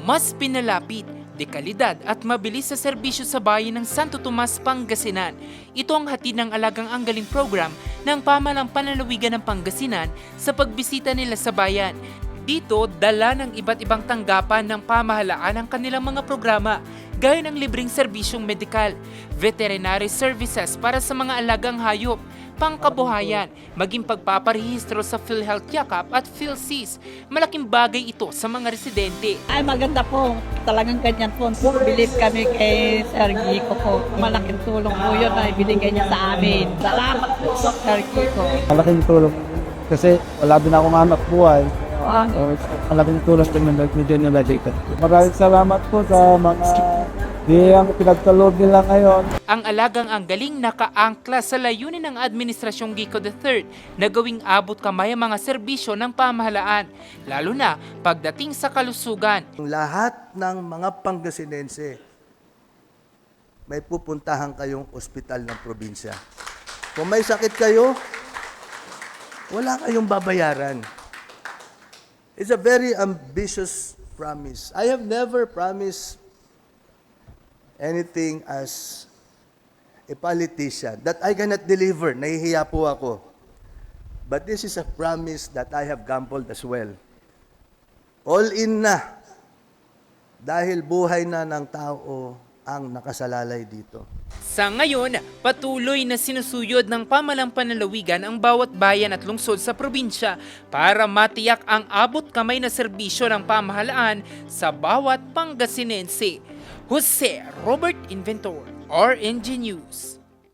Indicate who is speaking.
Speaker 1: mas pinalapit, dekalidad at mabilis sa serbisyo sa bayan ng Santo Tomas, Pangasinan. Ito ang hatid ng Alagang Anggaling program ng Pamahalang Panlalawigan ng Pangasinan sa pagbisita nila sa bayan. Dito, dala ng iba't ibang tanggapan ng pamahalaan ang kanilang mga programa, gaya ng libreng serbisyong medikal, veterinary services para sa mga alagang hayop, pangkabuhayan, maging pagpaparehistro sa PhilHealth Yakap at PhilSys. Malaking bagay ito sa mga residente.
Speaker 2: Ay, maganda po. Talagang ganyan po. Believe kami kay Sir Kiko po. Malaking tulong po yun na ibinigay niya sa amin. Salamat po, Sir Kiko.
Speaker 3: Malaking tulong kasi wala din akong anak buhay.
Speaker 2: Wow.
Speaker 3: Malaking tulong din ng nagmidyo nila dito. Maraming salamat po sa mga diyang pinagkaloob nila ngayon.
Speaker 1: Ang Alagang Anggaling nakaangkla sa layunin ng Administrasyong Gico III na gawing abot kamay ang mga serbisyo ng pamahalaan, lalo na pagdating sa kalusugan.
Speaker 4: Lahat ng mga Pangasinense, may pupuntahan kayong ospital ng probinsya. Kung may sakit kayo, wala kayong babayaran. It's a very ambitious promise. I have never promised anything as a politician that I cannot deliver. Nahihiya po ako. But this is a promise that I have gambled as well. All in na. Dahil buhay na ng tao ang nakasalalay dito.
Speaker 1: Sa ngayon, patuloy na sinusuyod ng Pamahalang Panlalawigan ang bawat bayan at lungsod sa probinsya para matiyak ang abot kamay na serbisyo ng pamahalaan sa bawat Pangasinense. Jose Robert Inventor, RNG News.